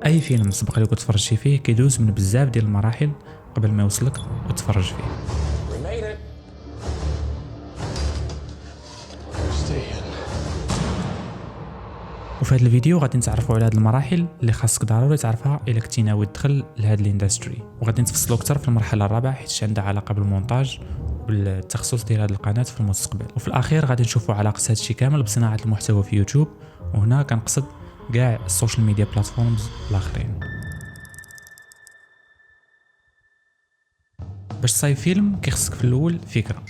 اي فيلم سبق لك تفرجتي فيه كيدوز من بزاف ديال المراحل قبل ما يوصلك وتفرج فيه. We made it. Stay in. وفي هذا الفيديو غادي نتعرفوا على هذه المراحل اللي خاصك ضروري تعرفها الا كنتي ناوي تدخل لهذه الاندستري، وغادي نتفصلوا اكثر في المرحله الرابعه حيت عندها علاقه بالمونتاج والتخصص ديال هذه القناه في المستقبل. وفي الاخير غادي نشوفوا علاقه هذا الشيء كامل بصناعه المحتوى في يوتيوب، وهنا كنقصد كاع السوشيال ميديا بلاتفورمز الاخرين. باش تصايب فيلم كيخصك في الاول فكره.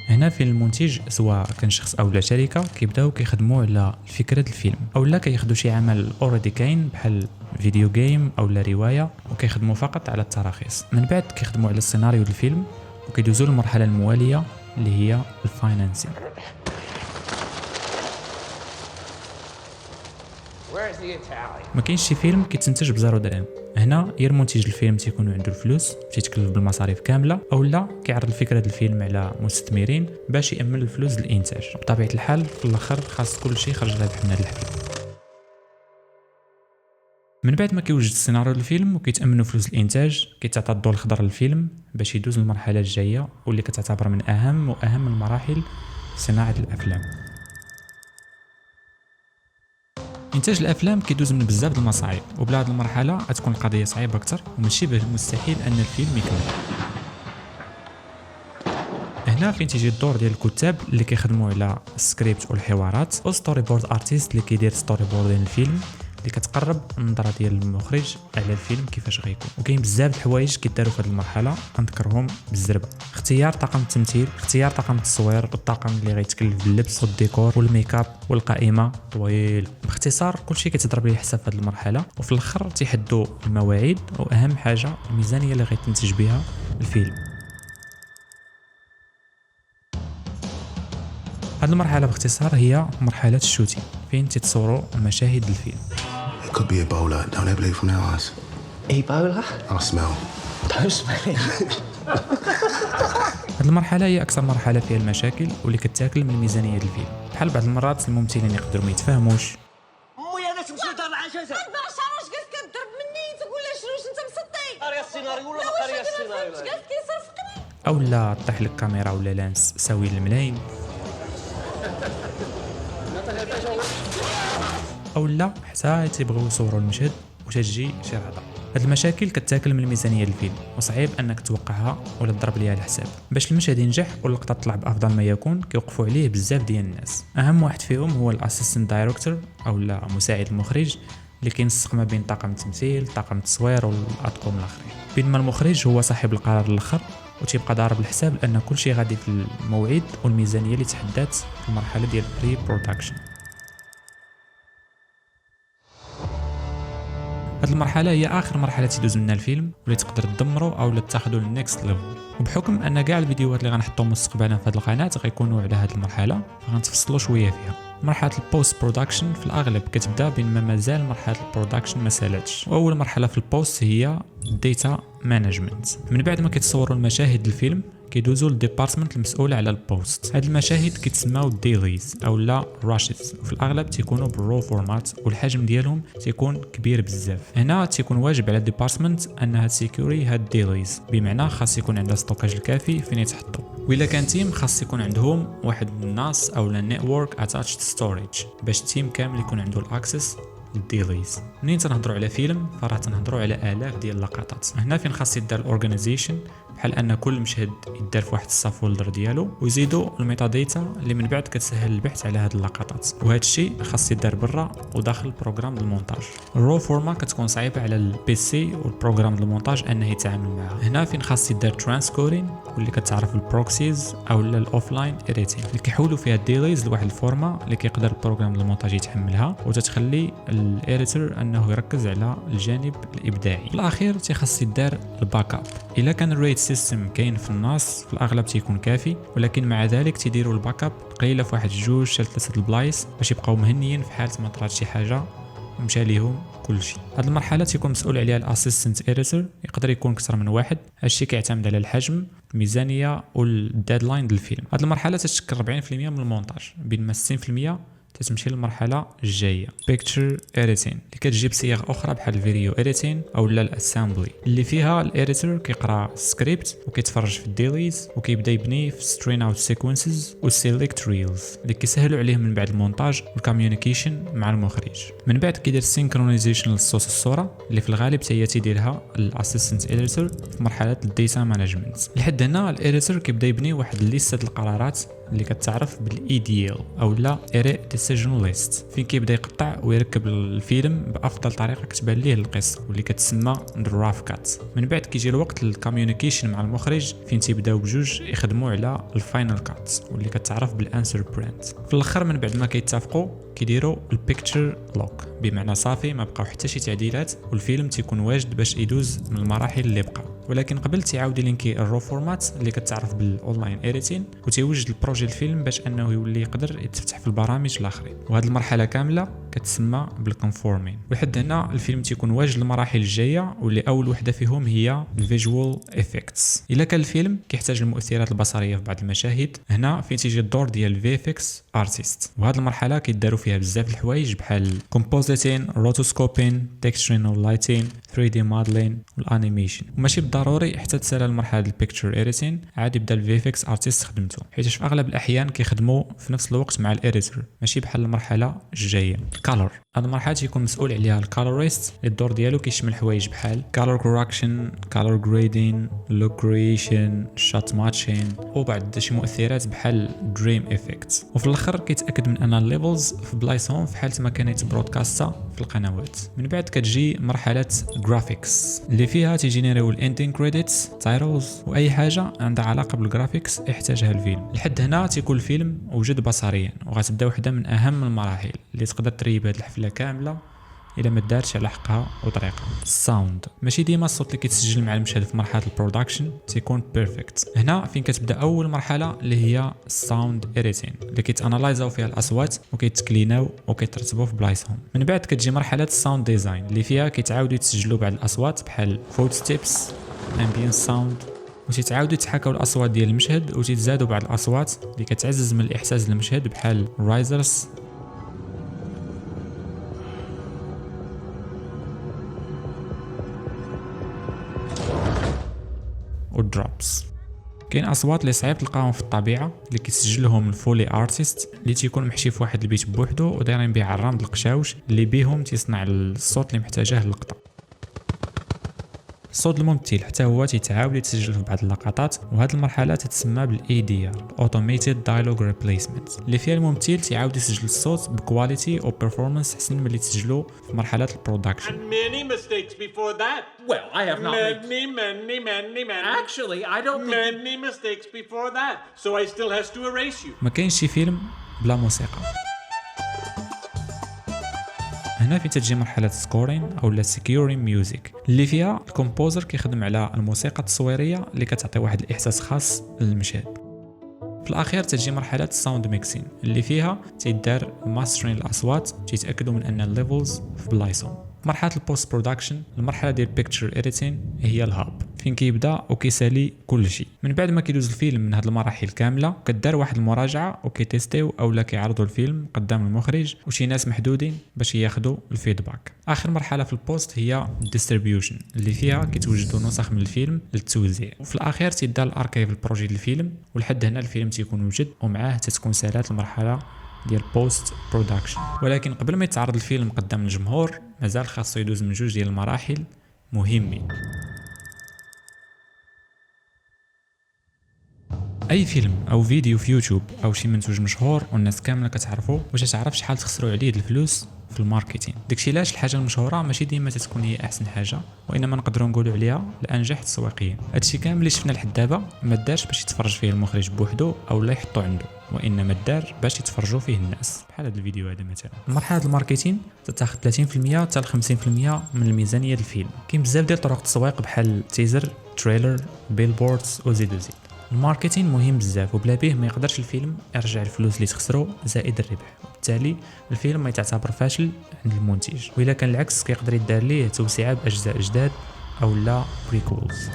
هنا فين المنتج سواء كان شخص او لا شركه كيبداو كيخدموا على فكره الفيلم، او لا كياخذوا شي عمل اوريدي كاين بحال فيديو جيم او لا روايه وكيخدموا فقط على التراخيص. من بعد كيخدموا على السيناريو ديال الفيلم وكيدوزوا للمرحله المواليه اللي هي الفاينانسينغ. Where's the Italian? ما كاينش شي فيلم كيتنتج بزيرو درهم. هنا يا المنتج الفيلم تيكون عنده الفلوس تيتكلف بالمصاريف كامله، او لا كيعرض الفكره ديال الفيلم على مستثمرين باش يامن الفلوس للانتاج. بطبيعه الحال في الاخر خاص كل شيء يخرج رابح من هذا الحفل. من بعد ما كيوجد السيناريو للفيلم وكيتامنوا فلوس الانتاج، كيتعطى الضوء الخضر للفيلم باش يدوز للمرحله الجايه واللي كتعتبر من اهم المراحل في صناعه الافلام. انتاج الافلام كيدوز من بزاف د المصاعب، وبلا هاد المرحله غتكون القضيه صعيبه اكثر وماشي بالمستحيل ان الفيلم يكمل. هنا فين تيجي الدور ديال الكتاب اللي كيخدموا على السكريبت والحوارات، والستوري بورد ارتيست اللي كيدير ستوري بورد ديال الفيلم اللي كتقرب النظره ديال المخرج على الفيلم كيفاش غيكون. وكاين بزاف د الحوايج كيداروا في هذه المرحله غنذكرهم بالزربه: اختيار طاقم التمثيل، اختيار طاقم التصوير، الطاقم اللي غيتكلف باللبس والديكور والميك اب والقائمه طويل. باختصار كلشي كيتضرب ليه الحساب في هذه المرحله، وفي الاخر تيحدوا المواعيد واهم حاجه الميزانيه اللي غيتنتج بها الفيلم. هذه المرحله باختصار هي مرحله الشوتينغ فين تتصوروا مشاهد الفيلم. It could be Ebola. Don't they bleed from their eyes? Ebola? I smell. Don't smell it. هذه المرحله هي اكثر مرحله فيها المشاكل واللي كتاكل من الميزانيه ديال الفيلم. بحال بعض المرات الممثلين يقدروا ما يتفاهموش، امي انا تمشي نضرب على جزر. الباشا واش قالت كضرب مني تقول له شنوش انت مسطي قاريه السيناريو ولا ما قاريه السيناريو؟ قالت كيصرفقني او لا طيح لك كاميرا ولا لانس ساوي الملايين، او لا حتى تيبغيو يصوروا المشهد وتجي شي رهضه. هاد المشاكل كتاكل من الميزانيه ديال الفيلم وصعيب انك توقعها ولا تضرب ليها الحساب. باش المشهد ينجح واللقطه تطلع بافضل ما يكون كيوقفوا عليه بزاف ديال الناس. اهم واحد فيهم هو الاسيستنت دايركتور او لا مساعد المخرج اللي كينسق ما بين طاقم التمثيل، طاقم التصوير والاطقم الاخرين، بينما المخرج هو صاحب القرار الاخر وتيبقى ضارب الحساب لان كل شيء غادي في الموعد والميزانيه اللي تحدات في المرحله ديال بري برودكشن. هاد المرحله هي اخر مرحله تيدوز منها الفيلم واللي تقدر تدمروا او تاخذوا للنكست ليفل. وبحكم ان كاع الفيديوهات اللي غنحطهم مستقبلا في هذه القناه غيكونوا على هذه المرحله فغنتفصلوا شويه فيها. مرحله البوست برودكشن في الاغلب كتبدا بينما مازال مرحله البرودكشن ما سالاتش، واول مرحله في البوست هي الداتا مانجمنت. من بعد ما كيتصوروا المشاهد الفيلم كيدوزوا للديبارتمنت المسؤول على البوست. هاد المشاهد كيتسماو ديليز او لا راشز، وفي الاغلب تيكونوا بالرو فورمات والحجم ديالهم تيكون كبير بزاف. هنا تيكون واجب على الديبارتمنت انها تسيكوري هاد ديليز، بمعنى خاص يكون عندها ستوكاج الكافي فين يتحطوا، وإلا كان تيم خاص يكون عندهم واحد من الناس او لا نيتورك اتاتشد ستوريج باش التيم كامل يكون عنده الاكسس الديليز. منين تنهضروا على فيلم فراه تنهضروا على الاف ديال اللقطات. هنا فين خاص يدار الاورغانيزيشن بحال ان كل مشهد يدار في واحد السافولدر ديالو، ويزيدوا الميتا داتا اللي من بعد كتسهل البحث على هاد اللقطات. وهذا الشيء خاص يدار برا وداخل البروغرام ديال المونتاج. الرو فورما كتكون صعيبه على البي سي والبروغرام ديال المونتاج انه يتعامل معها. هنا فين خاص يدار ترانسكودين واللي كتعرف البروكسيز او الاوفلاين اديتين اللي كيحولوا فيها الديليز لواحد الفورما اللي كيقدر البروغرام ديال المونتاج يتحملها وتتخلي الاديتور انه يركز على الجانب الابداعي. في الاخير تيخص يدار الباك اب. الا كان الريت سيستم كاين في النص في الاغلب تيكون كافي، ولكن مع ذلك تيديروا الباك اب قليله في واحد جوج حتى ثلاثه البلايص باش يبقاو مهنيين في حاله ما طرات شي حاجه ومشى ليهم كل شيء. هذه المرحله تيكون مسؤول عليها الاسيستنت اديتور، يقدر يكون اكثر من واحد. هادشي كيعتمد على الحجم، الميزانيه والديدلاين ديال الفيلم. هذه المرحله تشكل 40% من المونتاج، بينما 60% تتمشي للمرحله الجايه بيكتشر اديتين اللي كتجيب صيغ اخرى بحال الفيديو اديتين او لا الاسامبلي اللي فيها الاديتور كيقرا السكريبت وكيتفرج في الديليز وكيبدا يبني في سترين اوت سيكونسز والسيليكت ريلز اللي كيسهلوا عليه من بعد المونتاج والكوميونيكيشن مع المخرج. من بعد كيدير سينكرونايزيشن للصوت الصوره اللي في الغالب حتى هي تيديرها الاسيستنت اديتور في مرحله الديتا مانجمنت. لحد هنا الاديتور كيبدا يبني واحد الليسته د القرارات اللي كتعرف بالاي دي ال او لا ايري ديسيجن ليست، فين كيبدا يقطع ويركب الفيلم بافضل طريقه كتبان ليه القصه واللي كتسمى الراف كات. من بعد كيجي الوقت للكوميونيكيشن مع المخرج فين تيبداو بجوج يخدموا على الفاينل كات واللي كتعرف بالانسر برنت. في الاخر من بعد ما كيتفقوا كيديروا البيكتشر لوك، بمعنى صافي ما بقاو حتى شي تعديلات والفيلم تيكون واجد باش يدوز من المراحل اللي بقاو. ولكن قبل تيعاود لينكي الرو فورمات اللي كتعرف بالاونلاين اديتين وتيوجد البروجي الفيلم باش انه يولي يقدر يتفتح في البرامج الاخرين. وهذه المرحله كامله كتسمى بالكونفورمين. ولحد هنا الفيلم تيكون واجد المراحل الجايه واللي اول وحده فيهم هي الفيجوال افكتس. الا كان الفيلم كيحتاج المؤثرات البصريه في بعض المشاهد، هنا فين تيجي الدور ديال الفي اف اكس ارتست. وهذه المرحله كيداروا فيها بزاف الحوايج بحال كومبوزيتين، روتوسكوبين، تكستشرين ولايتين، 3D موديلين والانيميشن. وماشي بالضروري حتى تسالى المرحله ديال البيكتشر اديتين، عادي بدا الفي اف اكس ارتست خدمته، حيت في اغلب الاحيان كيخدموا في نفس الوقت مع الاديتور، ماشي بحال المرحله الجايه. الكالر، هذه المرحله تيكون مسؤول عليها الكالوريست، الدور ديالو كيشمل حوايج بحال كالر كوركشن، كالر جريدين، لوك كرييشن، شوت ماتشين وبعض شي مؤثرات بحال دريم افكت. وفي الاخر كيتاكد من ان الليفلز في بلايصهم في حاله ما كانت برودكاستا في القنوات. من بعد كتجي مرحله جرافيكس اللي فيها تيجينيريو الاندين كريديتس، تايتلز واي حاجه عندها علاقه بالجرافيكس يحتاجها الفيلم. لحد هنا تيكون الفيلم وجد بصريا، وغتبدا وحده من اهم المراحل اللي تقدر تريب هذه الحفله كامله الا ما دارتش على حقها وطريقها. الساوند، ماشي ديما الصوت اللي كيتسجل مع المشهد في مرحله البرودكشن تيكون بيرفكت. هنا فين كتبدا اول مرحله اللي هي الساوند اديتين اللي كيتانالايزاو فيها الاصوات وكيتكليناو وكيترتبوا في بلايصهم. من بعد كتجي مرحله الساوند ديزاين اللي فيها كيتعاودوا يتسجلوا بعض الاصوات بحال فوت ستيبس، امبيانس ساوند، وتتعاودوا يتحكوا الاصوات ديال المشهد وتزادوا بعض الاصوات اللي كتعزز من الاحساس المشهد بحال رايزرز والدروبس. كاين اصوات اللي صعيب تلقاهم في الطبيعه اللي كيسجلهم الفولي ارتست اللي تيكون محشي في واحد البيت بوحدو ودايرين بيه عرام د القشاوش اللي بيهم تصنع الصوت اللي محتاجاه اللقطه. الصوت الممثل حتى هو تيتعاود يتسجل في بعض اللقطات، وهذه المرحله تتسمى بالاي دي ار اوتوميتد دايلوج ريبليسمنت اللي فيها الممثل تيعاود يسجل الصوت بكواليتي او بيرفورمانس احسن من اللي تسجلوا في مرحله البرودكشن. Many mistakes before that. Well, I have not Many. Actually, I don't think... Many mistakes before that. So I still has to erase you. ما كاينش شي فيلم بلا موسيقى. هنا فين تجي مرحله سكورين او لا سيكيورين ميوزك اللي فيها الكومبوزر كيخدم على الموسيقى التصويريه اللي كتعطي واحد الاحساس خاص للمشهد. في الاخير تجي مرحله الساوند ميكسين اللي فيها تيدار ماسترين الاصوات تيتاكدوا من ان الليفلز في بلايصهم. مرحله البوست برودكشن، المرحله ديال بيكتشر اديتين هي الهاب فين كيبدا وكيسالي كل شيء. من بعد ما كيدوز الفيلم من هذه المراحل كامله كدار واحد المراجعه وكيتيستيو اولا كيعرضوا الفيلم قدام المخرج وشي ناس محدودين باش ياخذوا الفيدباك. اخر مرحله في البوست هي الديستريبيوشن اللي فيها كيتوجدوا نسخ من الفيلم للتوزيع، وفي الاخير تيدار الاركيف البروجي الفيلم، ولحد هنا الفيلم تيكون وجد ومعاه تتكون سالات المرحله ديال بوست برودكشن. ولكن قبل ما يتعرض الفيلم قدام الجمهور مازال خاصو يدوز من جوج ديال المراحل مهمين. اي فيلم او فيديو في يوتيوب او شي منتوج مشهور والناس كامله كتعرفو واش تعرف شحال تخسروا عليه الفلوس في الماركتين. داكشي علاش الحاجه المشهوره ماشي ديما تتكون هي احسن حاجه، وانما نقدروا نقولوا عليها الانجح تسويقيا. هادشي كامل اللي شفنا لحد دابا ما دارش باش يتفرج فيه المخرج بوحدو او لا يحطو عنده، وانما دار باش يتفرجوا فيه الناس بحال هذا الفيديو هذا مثلا. مرحله الماركتين تتاخذ 30% حتى 50% من الميزانيه ديال الفيلم. كاين بزاف ديال طرق التسويق بحال تيزر، تريلر، بيلبوردز وزيد. الماركتين مهم بزاف وبلا به ما يقدرش الفيلم يرجع الفلوس اللي تخسروا زائد الربح، وبالتالي الفيلم ما يتعتبر فاشل عند المنتج. واذا كان العكس كيقدر يدار ليه توسعه باجزاء جداد او لا بريكولز.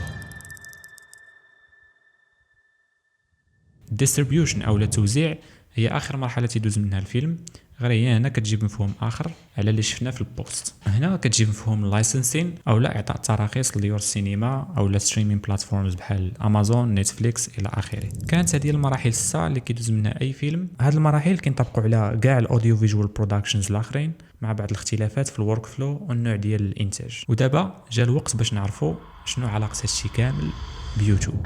ديستريبيوشن او التوزيع هي اخر مرحله تيدوز منها الفيلم، غير هي هنا كتجيب مفهوم اخر على اللي شفنا في البوست. هنا كتجيب مفهوم اللايسنسين او لا اعطاء تراخيص لديور السينما او لا ستريمين بلاتفورمز بحال امازون، نتفليكس الى اخره. كانت هذه المراحل 6 اللي كيدوز منها اي فيلم. هاد المراحل كينطبقوا على كاع الاوديو فيجوال برودكشنز الاخرين مع بعض الاختلافات في الورك فلو والنوع ديال الانتاج. ودابا جا الوقت باش نعرفوا شنو علاقه هادشي كامل بيوتيوب.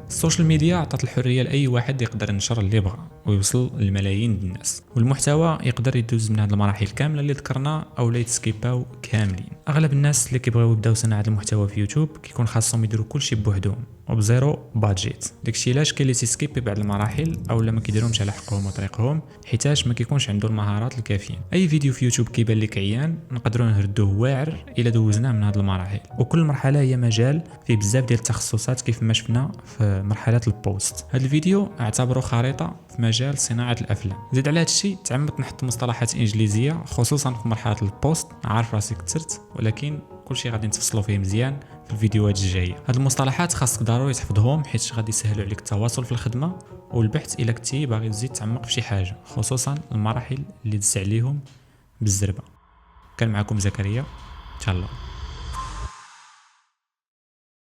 السوشيال ميديا عطات الحريه لاي واحد يقدر ينشر اللي بغى ويوصل للملايين ديال الناس، والمحتوى يقدر يدوز من هذه المراحل كامله اللي ذكرنا او لا يتسكيباو كاملين. اغلب الناس اللي كيبغيو يبداو صناعه المحتوى في يوتيوب كيكون خاصهم يديروا كلشي بوحدهم وبزيرو بادجيت. داكشي علاش كاين اللي تيسكيبي بعض المراحل او لا ما كيديرهمش على حقهم وطريقهم حيتاش ما كيكونش عنده المهارات الكافيين. اي فيديو في يوتيوب كيبان لك عيان نقدروا نهردوه واعر الا دوزناه من هذه المراحل، وكل مرحله هي مجال فيه بزاف ديال التخصصات كيف ما شفنا في مرحله البوست. هذا الفيديو اعتبره خريطه في مجال صناعه الافلام. زيد على هذا الشيء تعمدت نحط مصطلحات انجليزيه خصوصا في مرحله البوست، عارف راسي كثرت ولكن كلشي غادي نتفصلوا فيه مزيان في الفيديوهات الجايه. هاد المصطلحات خاصك ضروري تحفظهم حيت غادي يسهلوا عليك التواصل في الخدمه والبحث الا كنتي باغي تزيد تعمق في شي حاجه، خصوصا المراحل اللي دزت عليهم بالزربه. كان معكم زكريا، تهلاو.